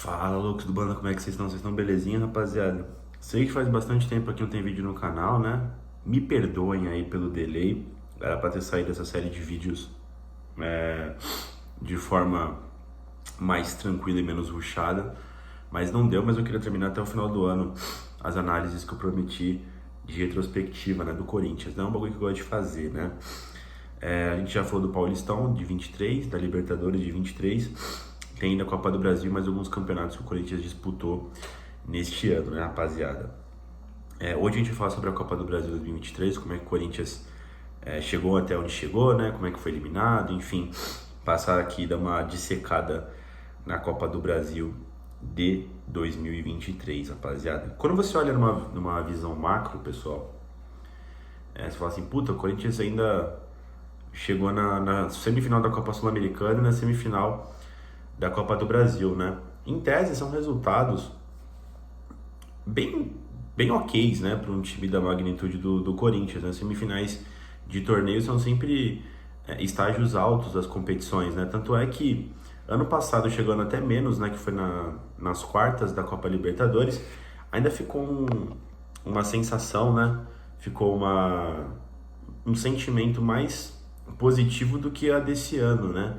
Fala, loucos do banda, como é que vocês estão? Vocês estão belezinha, rapaziada? Sei que faz bastante tempo que não tem vídeo no canal, né? Me perdoem aí pelo delay. Era pra ter saído essa série de vídeos é, de forma mais tranquila e menos rushada, mas não deu. Mas eu queria terminar até o final do ano as análises que eu prometi de retrospectiva, né, do Corinthians. Não é um bagulho que eu gosto de fazer, né? A gente já falou do Paulistão de 23, da Libertadores de 23, tem ainda a Copa do Brasil, mais alguns campeonatos que o Corinthians disputou neste ano, né, rapaziada? Hoje a gente vai falar sobre a Copa do Brasil 2023, como é que o Corinthians chegou até onde chegou, né, como é que foi eliminado, enfim, passar aqui e dar uma dissecada na Copa do Brasil de 2023, rapaziada. Quando você olha numa visão macro, pessoal, você fala assim, puta, o Corinthians ainda chegou na semifinal da Copa Sul-Americana e na semifinal da Copa do Brasil, né? Em tese, são resultados bem ok, né, para um time da magnitude do Corinthians, né? Semifinais de torneio são sempre estágios altos das competições, né? Tanto é que ano passado, chegando até menos, né, que foi nas quartas da Copa Libertadores, ainda ficou uma sensação, né? Ficou um sentimento mais positivo do que a desse ano, né?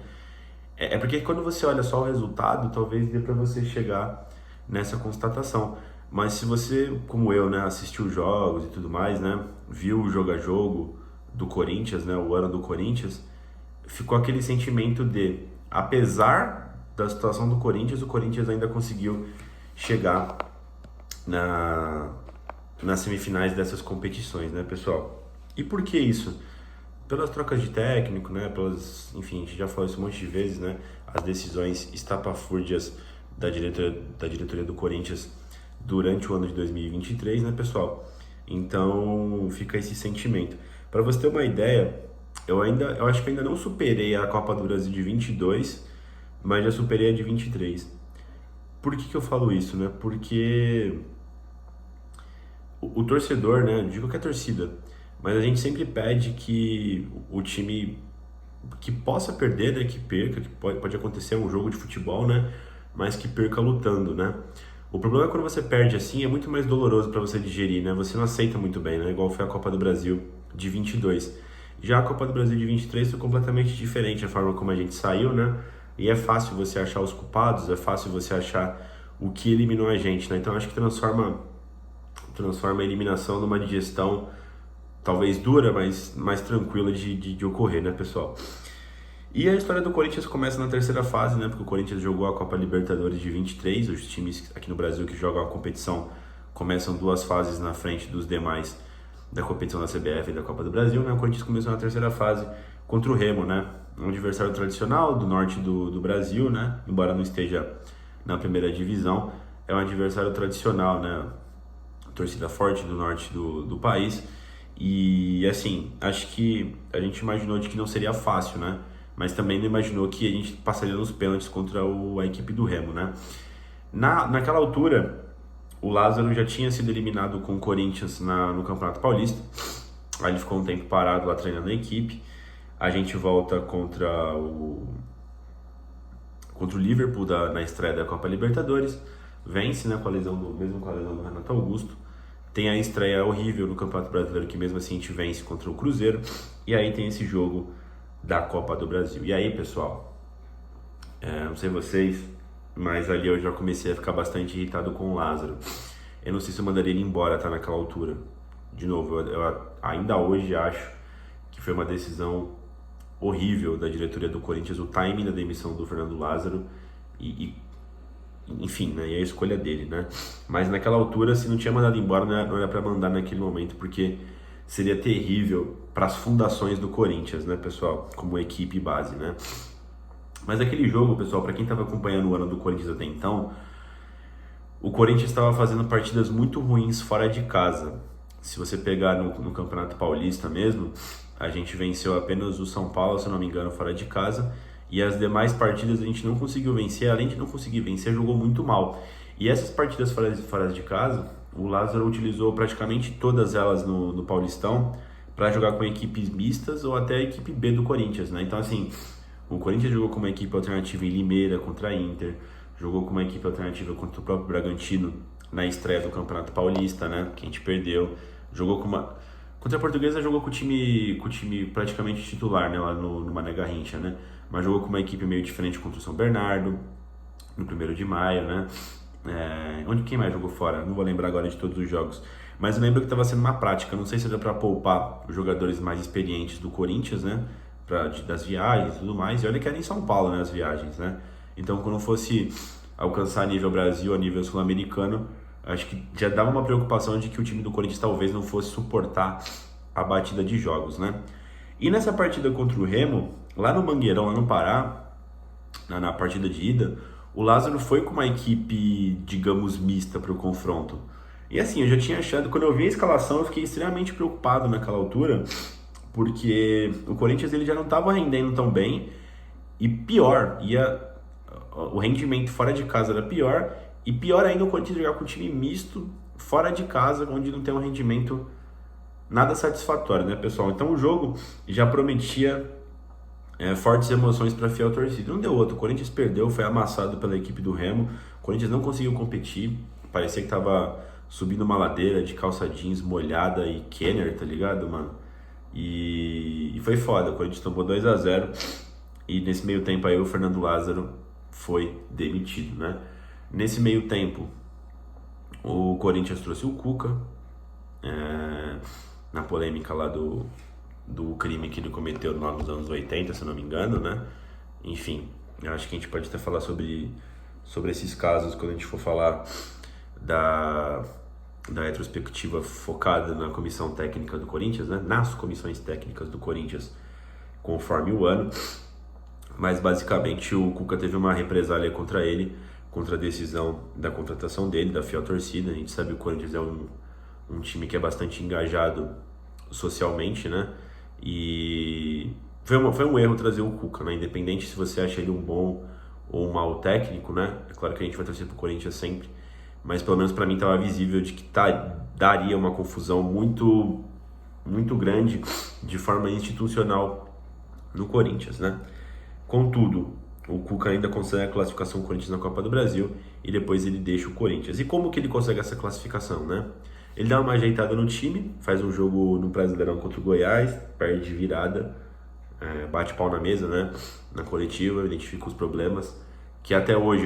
Porque quando você olha só o resultado, talvez dê para você chegar nessa constatação. Mas se você, como eu, né, assistiu jogos e tudo mais, né, viu o jogo a jogo do Corinthians, né, o ano do Corinthians, ficou aquele sentimento de, apesar da situação do Corinthians, o Corinthians ainda conseguiu chegar nas semifinais dessas competições, né, pessoal? E por que isso? Pelas trocas de técnico, né, enfim, a gente já falou isso um monte de vezes, né, as decisões estapafúrdias da diretoria do Corinthians durante o ano de 2023, né, pessoal? Então, fica esse sentimento. Para você ter uma ideia, eu acho que ainda não superei a Copa do Brasil de 22, mas já superei a de 23. Por que eu falo isso, né? Porque o torcedor, né, de qualquer torcida, mas a gente sempre pede que o time que possa perder, né, que perca, que pode acontecer um jogo de futebol, né, mas que perca lutando, né. O problema é quando você perde assim, é muito mais doloroso para você digerir, né, você não aceita muito bem, né, igual foi a Copa do Brasil de 22. Já a Copa do Brasil de 23 foi completamente diferente a forma como a gente saiu, né, e é fácil você achar os culpados, é fácil você achar o que eliminou a gente, né, então acho que transforma a eliminação numa digestão talvez dura, mas mais tranquila de ocorrer, né, pessoal? E a história do Corinthians começa na terceira fase, né, porque o Corinthians jogou a Copa Libertadores de 23, os times aqui no Brasil que jogam a competição começam duas fases na frente dos demais da competição da CBF e da Copa do Brasil, né, o Corinthians começou na terceira fase contra o Remo, né, um adversário tradicional do norte do Brasil, né, embora não esteja na primeira divisão, é um adversário tradicional, né, torcida forte do norte do país. E assim, acho que a gente imaginou de que não seria fácil, né? Mas também não imaginou que a gente passaria nos pênaltis contra a equipe do Remo, né? Naquela altura, o Lázaro já tinha sido eliminado com o Corinthians no Campeonato Paulista. Aí ele ficou um tempo parado lá treinando a equipe. A gente volta contra o Liverpool na estreia da Copa Libertadores. Vence, né, mesmo com a lesão do Renato Augusto. Tem a estreia horrível no Campeonato Brasileiro, que mesmo assim a gente vence contra o Cruzeiro. E aí tem esse jogo da Copa do Brasil. E aí, pessoal, não sei vocês, mas ali eu já comecei a ficar bastante irritado com o Lázaro. Eu não sei se eu mandaria ele embora, tá, naquela altura. De novo, eu ainda hoje acho que foi uma decisão horrível da diretoria do Corinthians, o timing da demissão do Fernando Lázaro enfim, né, e a escolha dele, né, mas naquela altura, se não tinha mandado embora, não era para mandar naquele momento, porque seria terrível para as fundações do Corinthians, né, pessoal, como equipe base, né. Mas aquele jogo, pessoal, para quem estava acompanhando o ano do Corinthians até então, o Corinthians estava fazendo partidas muito ruins fora de casa. Se você pegar no Campeonato Paulista mesmo, a gente venceu apenas o São Paulo, se eu não me engano, fora de casa, e as demais partidas a gente não conseguiu vencer. Além de não conseguir vencer, jogou muito mal. E essas partidas fora de casa, o Lázaro utilizou praticamente todas elas no Paulistão para jogar com equipes mistas ou até a equipe B do Corinthians, né? Então, assim, o Corinthians jogou com uma equipe alternativa em Limeira contra a Inter, jogou com uma equipe alternativa contra o próprio Bragantino na estreia do Campeonato Paulista, né, que a gente perdeu. Jogou com uma... Contra a Portuguesa jogou com o time praticamente titular, né, lá no Mané Garrincha, né, mas jogou com uma equipe meio diferente contra o São Bernardo, no 1º de maio, né, quem mais jogou fora? Não vou lembrar agora de todos os jogos, mas eu lembro que estava sendo uma prática, não sei se era para poupar os jogadores mais experientes do Corinthians, né, das viagens e tudo mais, e olha que era em São Paulo, né, as viagens, né, então quando fosse alcançar nível Brasil, a nível sul-americano, acho que já dava uma preocupação de que o time do Corinthians talvez não fosse suportar a batida de jogos, né? E nessa partida contra o Remo, lá no Mangueirão, lá no Pará, na partida de ida, o Lázaro foi com uma equipe, digamos, mista para o confronto. E assim, eu já tinha achado, quando eu vi a escalação, eu fiquei extremamente preocupado naquela altura, porque o Corinthians ele já não estava rendendo tão bem, e pior, o rendimento fora de casa era pior, e pior ainda o Corinthians jogar com um time misto, fora de casa, onde não tem um rendimento nada satisfatório, né, pessoal? Então o jogo já prometia fortes emoções para a fiel torcida. Não deu outro, o Corinthians perdeu, foi amassado pela equipe do Remo, o Corinthians não conseguiu competir, parecia que tava subindo uma ladeira de calça jeans molhada e Kenner, tá ligado, mano? E foi foda, o Corinthians tomou 2-0 e nesse meio tempo aí o Fernando Lázaro foi demitido, né? Nesse meio tempo, o Corinthians trouxe o Cuca, na polêmica lá do crime que ele cometeu lá nos anos 80, se eu não me engano, né? Enfim, eu acho que a gente pode até falar sobre esses casos quando a gente for falar da retrospectiva focada na comissão técnica do Corinthians, né? Nas comissões técnicas do Corinthians, conforme o ano. Mas basicamente o Cuca teve uma represália contra ele, contra a decisão da contratação dele, da fiel torcida. A gente sabe que o Corinthians é um time que é bastante engajado socialmente, né? E foi um erro trazer o Cuca, né? Independente se você acha ele um bom ou um mau técnico, né? É claro que a gente vai torcer pro Corinthians sempre, mas pelo menos para mim estava visível de que daria uma confusão muito, muito grande de forma institucional no Corinthians, né? Contudo, o Cuca ainda consegue a classificação do Corinthians na Copa do Brasil e depois ele deixa o Corinthians. E como que ele consegue essa classificação, né? Ele dá uma ajeitada no time, faz um jogo no Brasileirão contra o Goiás, perde de virada, bate pau na mesa, né? Na coletiva, identifica os problemas, que até hoje,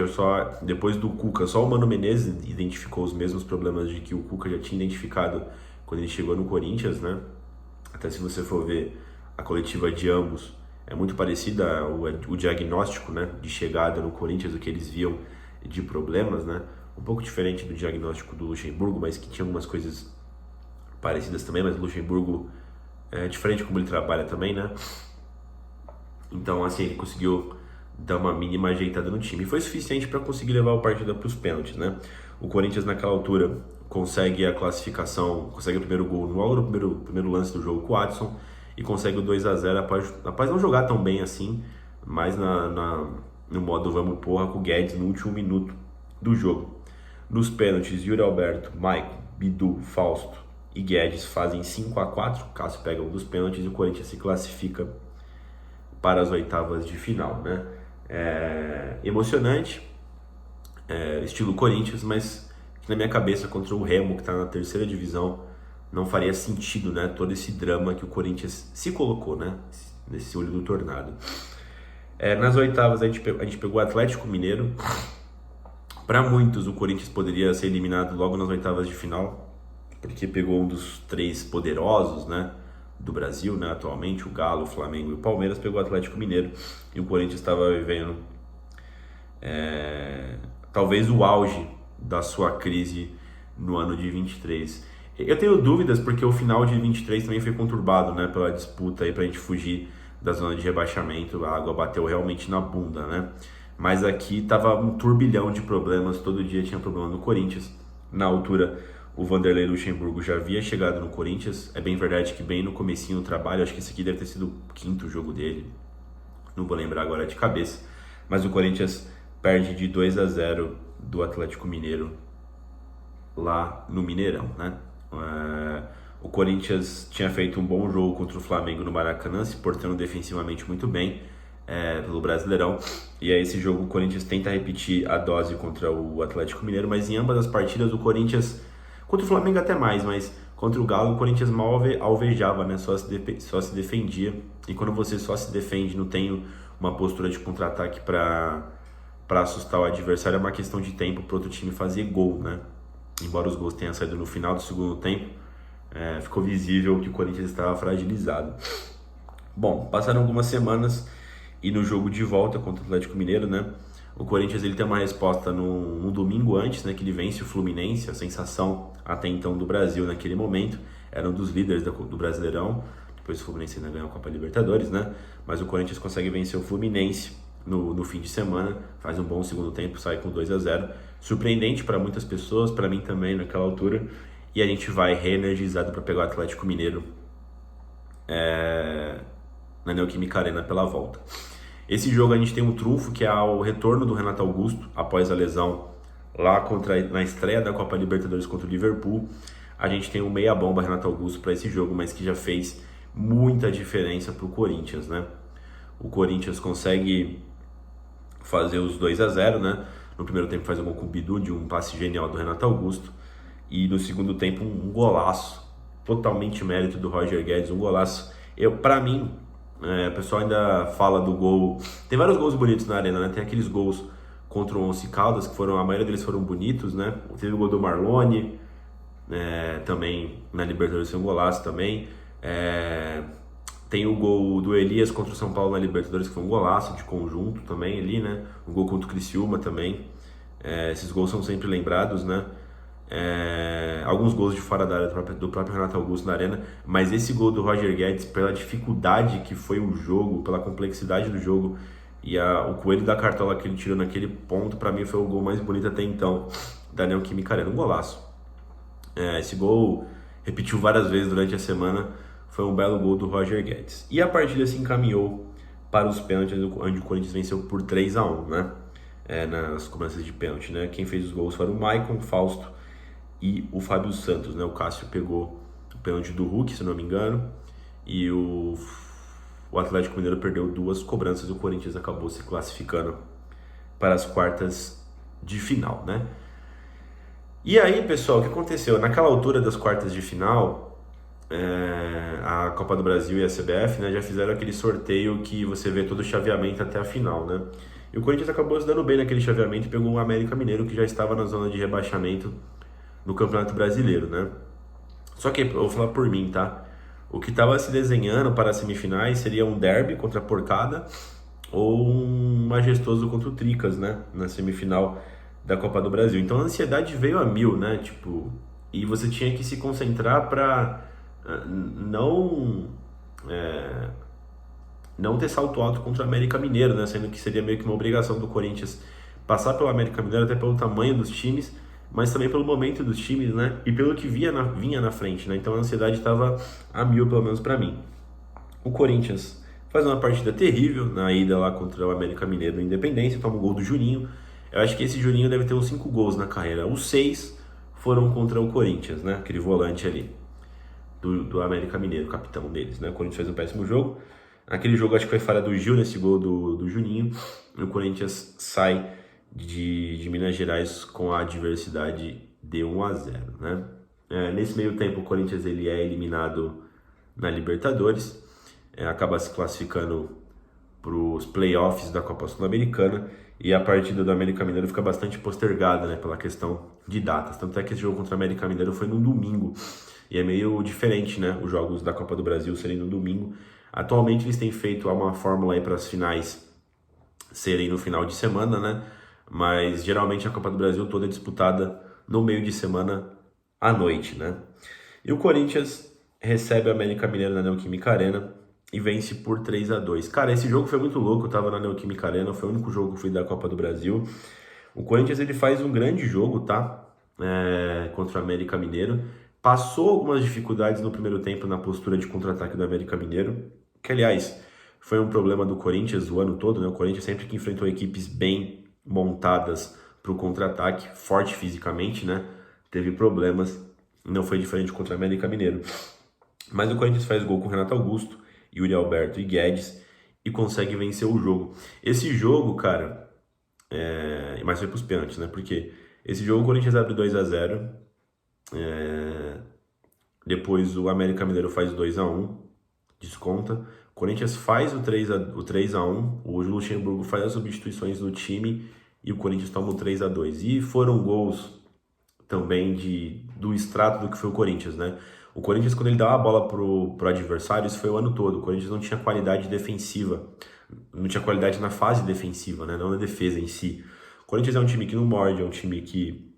depois do Cuca, só o Mano Menezes identificou os mesmos problemas de que o Cuca já tinha identificado quando ele chegou no Corinthians, né? Até se você for ver a coletiva de ambos, é muito parecida o diagnóstico, né, de chegada no Corinthians, o que eles viam de problemas, né? Um pouco diferente do diagnóstico do Luxemburgo, mas que tinha algumas coisas parecidas também, mas o Luxemburgo é diferente como ele trabalha também, né? Então, assim, ele conseguiu dar uma mínima ajeitada no time. E foi suficiente para conseguir levar o partida para os pênaltis, né? O Corinthians, naquela altura, consegue a classificação, consegue o primeiro gol logo no primeiro lance do jogo com o Adson, e consegue o 2-0 após não jogar tão bem assim, mas no modo vamos porra com o Guedes no último minuto do jogo. Nos pênaltis, Yuri Alberto, Maicon, Bidu, Fausto e Guedes fazem 5-4, Cássio pega um dos pênaltis e o Corinthians se classifica para as oitavas de final, né? Emocionante, estilo Corinthians, mas que na minha cabeça contra o Remo, que está na terceira divisão, não faria sentido, né, todo esse drama que o Corinthians se colocou, né, nesse olho do tornado. Nas oitavas a gente pegou o Atlético Mineiro. Para muitos o Corinthians poderia ser eliminado logo nas oitavas de final, porque pegou um dos três poderosos, né, do Brasil, né, atualmente, o Galo, o Flamengo e o Palmeiras. Pegou o Atlético Mineiro e o Corinthians estava vivendo talvez o auge da sua crise no ano de 23. Eu tenho dúvidas porque o final de 23 também foi conturbado, né, pela disputa aí pra gente fugir da zona de rebaixamento. A água bateu realmente na bunda, né? Mas aqui tava um turbilhão de problemas, todo dia tinha problema no Corinthians. Na altura, o Vanderlei Luxemburgo já havia chegado no Corinthians. É bem verdade que bem no comecinho do trabalho, acho que esse aqui deve ter sido o quinto jogo dele, não vou lembrar agora de cabeça, mas o Corinthians perde de 2-0 do Atlético Mineiro lá no Mineirão, né? O Corinthians tinha feito um bom jogo contra o Flamengo no Maracanã, se portando defensivamente muito bem, pelo Brasileirão. E aí esse jogo o Corinthians tenta repetir a dose contra o Atlético Mineiro, mas em ambas as partidas o Corinthians, contra o Flamengo até mais, mas contra o Galo o Corinthians mal alvejava, né? Só se defendia. E quando você só se defende, não tem uma postura de contra-ataque para assustar o adversário, é uma questão de tempo para outro time fazer gol, né? Embora os gols tenham saído no final do segundo tempo, ficou visível que o Corinthians estava fragilizado. Bom, passaram algumas semanas e no jogo de volta contra o Atlético Mineiro, né? O Corinthians ele tem uma resposta no domingo antes, né? Que ele vence o Fluminense, a sensação até então do Brasil naquele momento. Era um dos líderes do Brasileirão. Depois o Fluminense ainda ganhou a Copa Libertadores, né? Mas o Corinthians consegue vencer o Fluminense no fim de semana, faz um bom segundo tempo, sai com 2-0. Surpreendente para muitas pessoas, para mim também naquela altura. E a gente vai reenergizado para pegar o Atlético Mineiro na Neoquímica Arena pela volta. Esse jogo a gente tem um trunfo que é o retorno do Renato Augusto após a lesão lá na estreia da Copa Libertadores contra o Liverpool. A gente tem um meia-bomba Renato Augusto para esse jogo, mas que já fez muita diferença para o Corinthians, né? O Corinthians consegue fazer os 2-0, né? No primeiro tempo faz um gol com o Bidu, de um passe genial do Renato Augusto. E no segundo tempo um golaço, totalmente mérito do Roger Guedes, um golaço. Para mim, o pessoal ainda fala do gol. Tem vários gols bonitos na arena, né? Tem aqueles gols contra o Once Caldas, que a maioria deles foram bonitos, né? Teve o gol do Marlone, também na Libertadores foi um golaço também. Tem o gol do Elias contra o São Paulo na Libertadores, que foi um golaço de conjunto também ali, né? O gol contra o Criciúma também. Esses gols são sempre lembrados, né? Alguns gols de fora da área do próprio Renato Augusto na arena, mas esse gol do Roger Guedes, pela dificuldade que foi o jogo, pela complexidade do jogo e o coelho da cartola que ele tirou naquele ponto, para mim foi o gol mais bonito até então da Neoquímica Arena, um golaço. Esse gol repetiu várias vezes durante a semana, foi um belo gol do Roger Guedes. E a partida se encaminhou para os pênaltis, onde o Corinthians venceu por 3-1, né? Nas cobranças de pênalti, né? Quem fez os gols foram o Maicon, Fausto e o Fábio Santos, né? O Cássio pegou o pênalti do Hulk, se não me engano, e o Atlético Mineiro perdeu 2 cobranças e o Corinthians acabou se classificando para as quartas de final, né? E aí, pessoal, o que aconteceu? Naquela altura das quartas de final, a Copa do Brasil e a CBF, né, já fizeram aquele sorteio que você vê todo o chaveamento até a final, né? E o Corinthians acabou se dando bem naquele chaveamento e pegou o América Mineiro, que já estava na zona de rebaixamento no Campeonato Brasileiro, né? Só que, eu vou falar por mim, tá? O que estava se desenhando para as semifinais seria um derby contra a Porcada ou um majestoso contra o Tricas, né? Na semifinal da Copa do Brasil. Então a ansiedade veio a mil, né? Tipo, e você tinha que se concentrar para não ter salto alto contra o América Mineiro, né? Sendo que seria meio que uma obrigação do Corinthians passar pelo América Mineiro, até pelo tamanho dos times, mas também pelo momento dos times, né? E pelo que vinha na frente, né? Então a ansiedade estava a mil, pelo menos para mim. O Corinthians faz uma partida terrível na ida lá contra o América Mineiro no Independência, toma o gol do Juninho. Eu acho que esse Juninho deve ter uns 5 gols na carreira. Os 6 foram contra o Corinthians, né? Aquele volante ali do América Mineiro, capitão deles, né? O Corinthians fez um péssimo jogo. Naquele jogo acho que foi falha do Gil nesse gol do Juninho. E o Corinthians sai de Minas Gerais com a adversidade de 1-0, né? Nesse meio tempo o Corinthians ele é eliminado na Libertadores, acaba se classificando para os playoffs da Copa Sul-Americana e a partida do América Mineiro fica bastante postergada, né, pela questão de datas. Tanto é que esse jogo contra o América Mineiro foi no domingo e é meio diferente, né, os jogos da Copa do Brasil serem no domingo. Atualmente eles têm feito uma fórmula aí para as finais serem no final de semana, né? Mas geralmente a Copa do Brasil toda é disputada no meio de semana à noite, né? E o Corinthians recebe a América Mineiro na Neoquímica Arena e vence por 3-2. Cara, esse jogo foi muito louco, eu tava na Neoquímica Arena, foi o único jogo que eu fui da Copa do Brasil. O Corinthians ele faz um grande jogo, tá? Contra o América Mineiro. Passou algumas dificuldades no primeiro tempo na postura de contra-ataque do América Mineiro, que aliás foi um problema do Corinthians o ano todo, né? O Corinthians sempre que enfrentou equipes bem montadas para o contra-ataque, forte fisicamente, né? Teve problemas, não foi diferente contra o América Mineiro. Mas o Corinthians faz gol com o Renato Augusto, Yuri Alberto e Guedes, e consegue vencer o jogo. Esse jogo, cara, mas foi pros pênaltis, né? Porque esse jogo o Corinthians abre 2-0, depois o América Mineiro faz 2-1, desconta. O Corinthians faz o 3-1, o Luxemburgo faz as substituições no time e o Corinthians toma o 3-2. E foram gols também do extrato do que foi o Corinthians, né? O Corinthians, quando ele dava a bola pro adversário, isso foi o ano todo. O Corinthians não tinha qualidade defensiva, não tinha qualidade na fase defensiva, né? Não na defesa em si. O Corinthians é um time que não morde, é um time que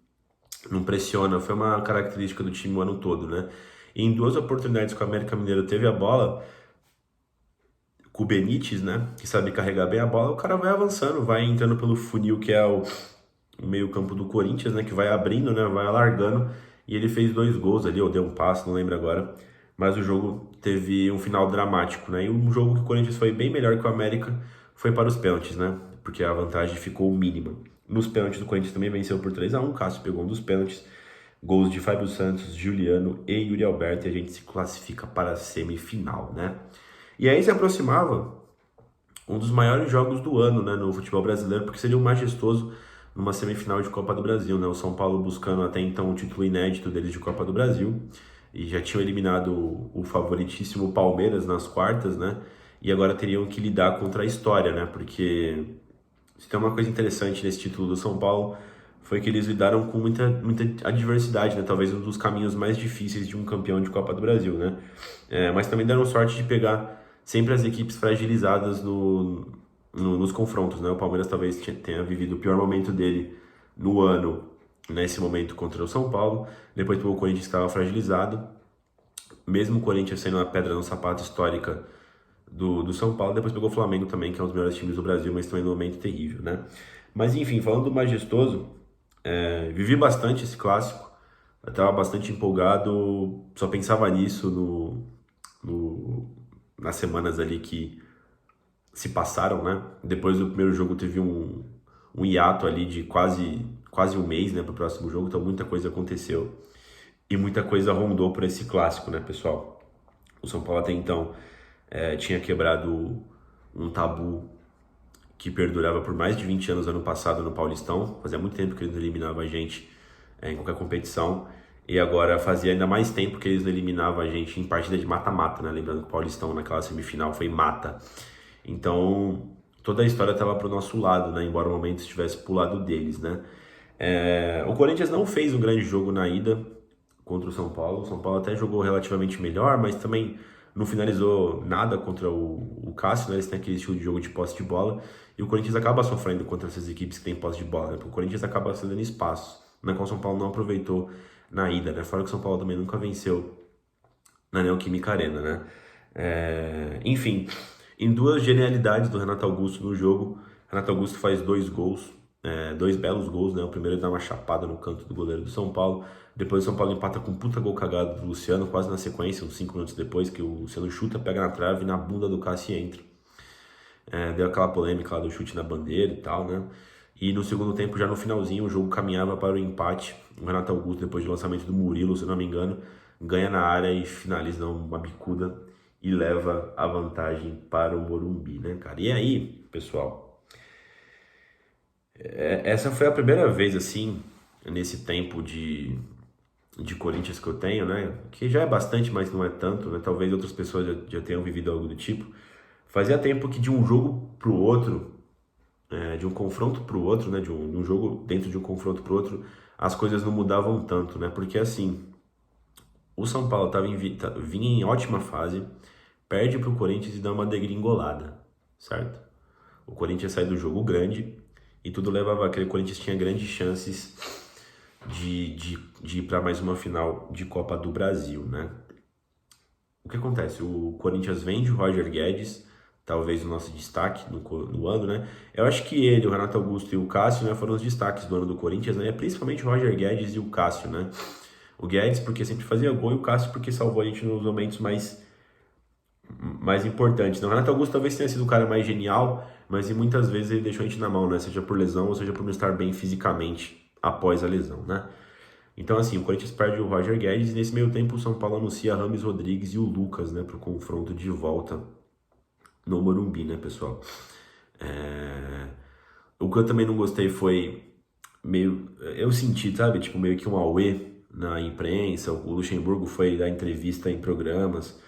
não pressiona, foi uma característica do time o ano todo, né? E em 2 oportunidades que o América Mineiro teve a bola, com o Benítez, né, que sabe carregar bem a bola, o cara vai avançando, vai entrando pelo funil que é o meio-campo do Corinthians, né, que vai abrindo, né, vai alargando, e ele fez 2 gols ali, ou deu um passe, não lembro agora, mas o jogo teve um final dramático, né, e um jogo que o Corinthians foi bem melhor que o América foi para os pênaltis, né, porque a vantagem ficou mínima. Nos pênaltis o Corinthians também venceu por 3-1, o Cássio pegou um dos pênaltis, gols de Fábio Santos, Juliano e Yuri Alberto, e a gente se classifica para a semifinal, né. E aí se aproximava um dos maiores jogos do ano, né, no futebol brasileiro, porque seria um majestoso numa semifinal de Copa do Brasil, né? O São Paulo buscando até então o título inédito deles de Copa do Brasil e já tinham eliminado o favoritíssimo Palmeiras nas quartas, né? E agora teriam que lidar contra a história, né? Porque se tem uma coisa interessante nesse título do São Paulo foi que eles lidaram com muita adversidade, né? Talvez um dos caminhos mais difíceis de um campeão de Copa do Brasil, né? Mas também deram sorte de pegar sempre as equipes fragilizadas nos confrontos, né? O Palmeiras talvez tenha vivido o pior momento dele no ano, nesse momento contra o São Paulo. Depois o Corinthians estava fragilizado, mesmo o Corinthians sendo a pedra no sapato histórica do São Paulo. Depois pegou o Flamengo também, que é um dos melhores times do Brasil, mas também num momento terrível, né? Mas enfim, falando do majestoso, vivi bastante esse clássico, eu estava bastante empolgado, só pensava nisso nas semanas ali que se passaram, né? Depois do primeiro jogo teve um hiato ali de quase um mês, né, para o próximo jogo, então muita coisa aconteceu e muita coisa rondou por esse clássico, né, pessoal? O São Paulo até então tinha quebrado um tabu que perdurava por mais de 20 anos ano passado no Paulistão, fazia muito tempo que eles não eliminavam a gente em qualquer competição, e agora fazia ainda mais tempo que eles não eliminavam a gente em partida de mata-mata, né? Lembrando que o Paulistão naquela semifinal foi mata. Então, toda a história estava pro nosso lado, né? Embora o momento estivesse pro lado deles, né? O Corinthians não fez um grande jogo na ida contra o São Paulo. O São Paulo até jogou relativamente melhor, mas também não finalizou nada contra o Cássio, né? Eles têm aquele estilo de jogo de posse de bola. E o Corinthians acaba sofrendo contra essas equipes que têm posse de bola, né? Porque o Corinthians acaba cedendo espaço, né? Qual o São Paulo não aproveitou na ida, né? Fora que o São Paulo também nunca venceu na Neoquímica Arena, né? Enfim, em 2 genialidades do Renato Augusto no jogo, Renato Augusto faz 2 gols, 2 belos gols, né? O primeiro dá uma chapada no canto do goleiro do São Paulo, depois o São Paulo empata com um puta gol cagado do Luciano, quase na sequência, uns 5 minutos depois, que o Luciano chuta, pega na trave, na bunda do Cássio e entra. Deu aquela polêmica lá do chute na bandeira e tal, né? E no segundo tempo, já no finalzinho, o jogo caminhava para o empate. O Renato Augusto, depois do lançamento do Murilo, se não me engano, ganha na área e finaliza uma bicuda e leva a vantagem para o Morumbi, né, cara? E aí, pessoal, essa foi a primeira vez, assim, nesse tempo de Corinthians que eu tenho, né? Que já é bastante, mas não é tanto, né? Talvez outras pessoas já tenham vivido algo do tipo. Fazia tempo que de um jogo pro outro, de um confronto pro outro, né? De um jogo dentro de um confronto pro outro, as coisas não mudavam tanto, né? Porque assim, o São Paulo vinha em ótima fase, perde pro Corinthians e dá uma degringolada, certo? O Corinthians sai do jogo grande e tudo levava a crer que o Corinthians tinha grandes chances de ir para mais uma final de Copa do Brasil, né? O que acontece? O Corinthians vende o Roger Guedes, talvez o nosso destaque no ano, né? Eu acho que ele, o Renato Augusto e o Cássio, né, foram os destaques do ano do Corinthians, né? Principalmente o Roger Guedes e o Cássio, né? O Guedes porque sempre fazia gol e o Cássio porque salvou a gente nos momentos mais importantes, né? O Renato Augusto talvez tenha sido o cara mais genial, mas e muitas vezes ele deixou a gente na mão, né? Seja por lesão ou seja por não estar bem fisicamente após a lesão, né? Então, assim, o Corinthians perde o Roger Guedes e nesse meio tempo o São Paulo anuncia Rames Rodrigues e o Lucas, né, para o confronto de volta no Morumbi, né, pessoal? É, O que eu também não gostei foi meio... Eu senti, sabe, tipo, meio que um auê na imprensa. O Luxemburgo foi dar entrevista em programas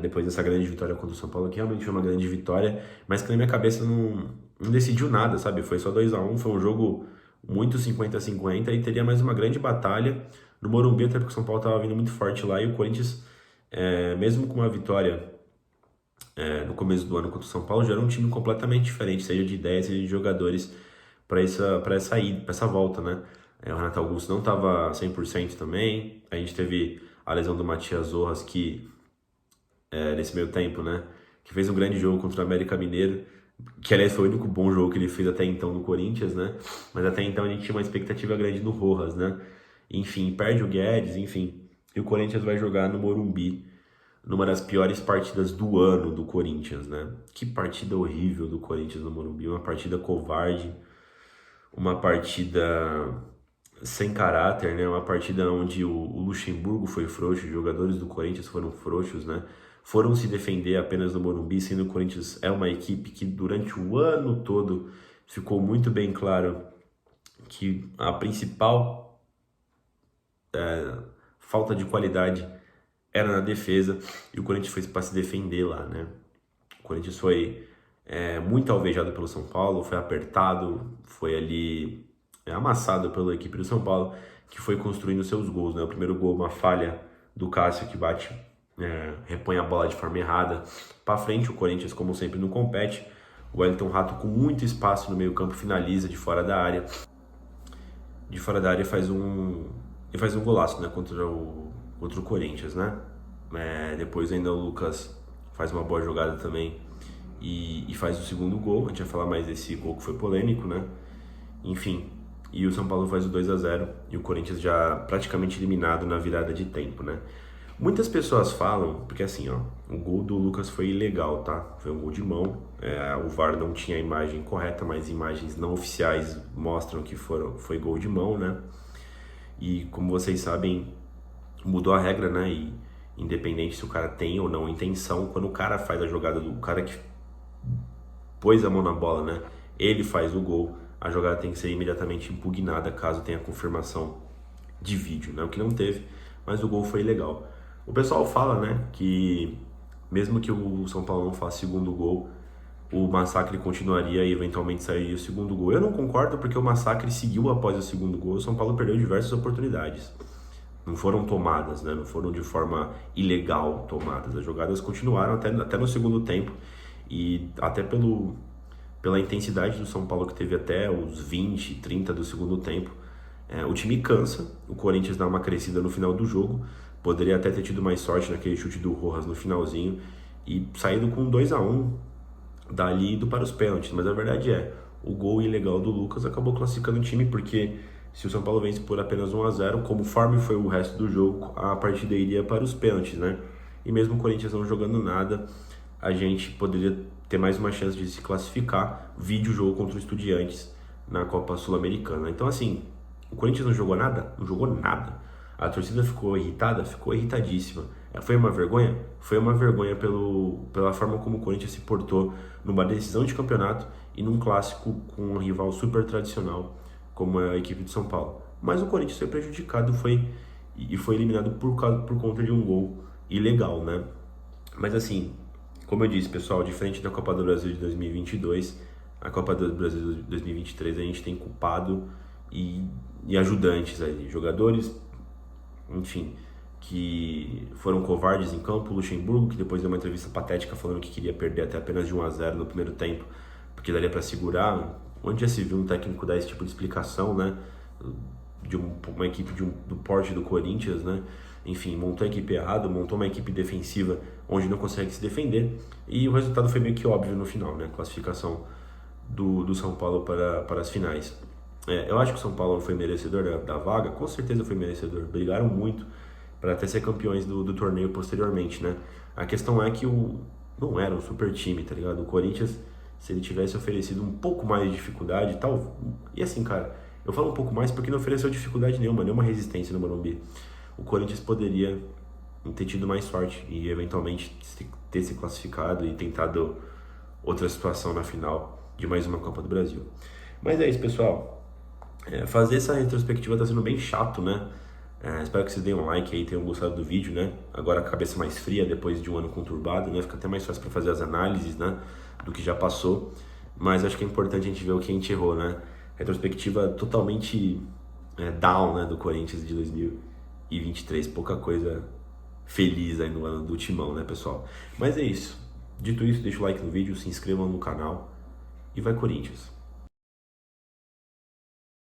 depois dessa grande vitória contra o São Paulo, que realmente foi uma grande vitória, mas que na minha cabeça não decidiu nada, sabe? Foi só 2-1, foi um jogo muito 50-50 e teria mais uma grande batalha no Morumbi, até porque o São Paulo estava vindo muito forte lá e o Corinthians, mesmo com uma vitória no começo do ano contra o São Paulo, já era um time completamente diferente, seja de ideias, seja de jogadores para essa volta, né? O Renato Augusto não estava 100% também, a gente teve a lesão do Matias Rojas, que nesse meio tempo, né? Que fez um grande jogo contra o América Mineiro, que aliás foi o único bom jogo que ele fez até então no Corinthians, né? Mas até então a gente tinha uma expectativa grande no Rojas, né? Enfim, perde o Guedes, enfim. E o Corinthians vai jogar no Morumbi, numa das piores partidas do ano do Corinthians, né? Que partida horrível do Corinthians no Morumbi, uma partida covarde, uma partida sem caráter, né? Uma partida onde o Luxemburgo foi frouxo, os jogadores do Corinthians foram frouxos, né? Foram se defender apenas no Morumbi, sendo que o Corinthians é uma equipe que durante o ano todo ficou muito bem claro que a principal falta de qualidade era na defesa e o Corinthians foi para se defender lá, né? O Corinthians foi muito alvejado pelo São Paulo, foi apertado, foi ali amassado pela equipe do São Paulo, que foi construindo seus gols, né? O primeiro gol, uma falha do Cássio que bate, repõe a bola de forma errada para frente. O Corinthians, como sempre, não compete. O Wellington Rato, com muito espaço no meio-campo, finaliza de fora da área. De fora da área faz um golaço, né? Contra o Corinthians, né? Depois ainda o Lucas faz uma boa jogada também e faz o segundo gol. A gente vai falar mais desse gol que foi polêmico, né? Enfim, e o São Paulo faz o 2-0 e o Corinthians já praticamente eliminado na virada de tempo, né? Muitas pessoas falam, porque assim, ó, o gol do Lucas foi ilegal, tá? Foi um gol de mão, o VAR não tinha a imagem correta, mas imagens não oficiais mostram que foi gol de mão, né? E como vocês sabem, mudou a regra, né? E independente se o cara tem ou não intenção, quando o cara faz a jogada, o cara que pôs a mão na bola, né? Ele faz o gol, a jogada tem que ser imediatamente impugnada caso tenha confirmação de vídeo, né? O que não teve, mas o gol foi legal. O pessoal fala, né, que mesmo que o São Paulo não faça segundo gol, o massacre continuaria e eventualmente sairia o segundo gol. Eu não concordo porque o massacre seguiu após o segundo gol. O São Paulo perdeu diversas oportunidades. Não foram tomadas, né? Não foram de forma ilegal tomadas. As jogadas continuaram até no segundo tempo e até pela intensidade do São Paulo que teve até os 20, 30 do segundo tempo. O time cansa, o Corinthians dá uma crescida no final do jogo, poderia até ter tido mais sorte naquele chute do Rojas no finalzinho e saído com 2-1 dali ido para os pênaltis, mas a verdade o gol ilegal do Lucas acabou classificando o time, porque se o São Paulo vence por apenas 1-0, conforme foi o resto do jogo, a partida iria para os pênaltis, né? E mesmo o Corinthians não jogando nada, a gente poderia ter mais uma chance de se classificar, vide o jogo contra o Estudiantes na Copa Sul-Americana. Então assim, o Corinthians não jogou nada? Não jogou nada. A torcida ficou irritada? Ficou irritadíssima. Foi uma vergonha? Foi uma vergonha pela forma como o Corinthians se portou numa decisão de campeonato e num clássico com um rival super tradicional como é a equipe de São Paulo. Mas o Corinthians foi prejudicado foi eliminado por conta de um gol ilegal, né? Mas assim, como eu disse, pessoal, diferente da Copa do Brasil de 2022, a Copa do Brasil de 2023 a gente tem culpado e ajudantes aí, jogadores, enfim, que foram covardes em campo. O Luxemburgo, que depois deu uma entrevista patética falando que queria perder até apenas de 1-0 no primeiro tempo, porque daria para segurar. Onde já se viu um técnico dar esse tipo de explicação, né? De uma equipe do porte do Corinthians, né? Enfim, montou a equipe errada, montou uma equipe defensiva onde não consegue se defender, e o resultado foi meio que óbvio no final, né? Classificação do São Paulo para as finais. Eu acho que o São Paulo foi merecedor da vaga, com certeza foi merecedor. Brigaram muito para até ser campeões do torneio posteriormente, né? A questão é que não era um super time, tá ligado? O Corinthians, se ele tivesse oferecido um pouco mais de dificuldade e tal... E assim, cara, eu falo um pouco mais porque não ofereceu dificuldade nenhuma resistência no Morumbi. O Corinthians poderia em ter tido mais sorte e eventualmente ter se classificado e tentado outra situação na final de mais uma Copa do Brasil. Mas é isso, pessoal. Fazer essa retrospectiva tá sendo bem chato, né? Espero que vocês deem um like aí, tenham gostado do vídeo, né? Agora a cabeça mais fria depois de um ano conturbado, né? Fica até mais fácil para fazer as análises, né? Do que já passou. Mas acho que é importante a gente ver o que a gente errou, né? Retrospectiva totalmente down, né? Do Corinthians de 2023. Pouca coisa feliz aí no ano do Timão, né, pessoal? Mas é isso. Dito isso, deixa o like no vídeo, se inscrevam no canal e vai Corinthians!